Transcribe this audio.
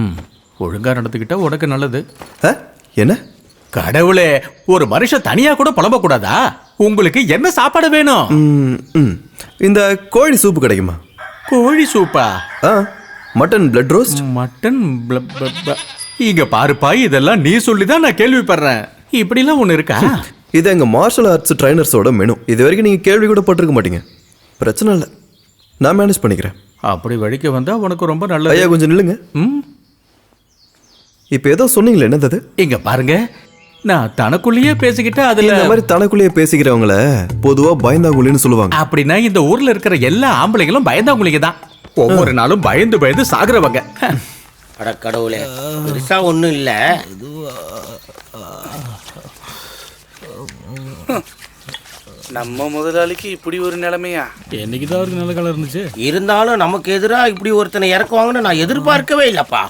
ம், ஒழுங்கா நடந்துக்கிட்டா உனக்கு நல்லது. ஆ? என்ன? கடவுளே, ஒரு மனுஷன் தனியா கூட புலம்பக்கூடாதா? உங்களுக்கு என்ன சாப்பாடு வேணும்? இந்த கோழி சூப்பு கிடைக்குமா? கோழி சூப்பா? ஆ, மட்டன் பிளட் ரோஸ்ட். மட்டன் இங்க பாருப்பா, இதெல்லாம் நீ சொல்லிதான் நான் கேள்விப்படுறேன். இப்படிலாம் ஒண்ணு இருக்கா? இது எங்க மார்ஷல் ஆர்ட்ஸ் ட்ரைனர்ஸோட மெனு. இது வரைக்கும் நீங்க கேள்வி கூட பட்டிருக்க மாட்டீங்க. பிரச்சனை இல்லை, நான் மேனேஜ் பண்ணிக்கிறேன். அப்படி வழிக்க வந்தா உனக்கு ரொம்ப நல்லது. ஐயா கொஞ்சம் நில்லுங்க. இப்ப ஏதோ சொன்னீங்களே, என்னது அது? இங்க பாருங்க, நான் தனக்குள்ளேயே பேசிக்கிட்டு அதுல இந்த மாதிரி தனக்குள்ளேயே பேசிக்கிறவங்கள பொதுவா பயந்தாங்குழின்னு சொல்லுவாங்க. அப்படின்னா இந்த ஊர்ல இருக்கிற எல்லா ஆம்பளைங்களும் பயந்தாங்குளிங்க தான். ஒவ்வொரு நாளும் பயந்து பயந்து சாகுறவங்க. அட கடவுளே, பெருசா ஒண்ணும் இல்ல. நம்ம முதலாளிக்கு இப்படி ஒரு நிலைமையா? என்னைக்குதான் அவருக்கு நல்ல காலம் இருந்துச்சு. இருந்தாலும் நமக்கு எதிரா இப்படி ஒருத்தனை இறக்குவாங்கன்னு நான் எதிர்பார்க்கவே இல்லப்பா.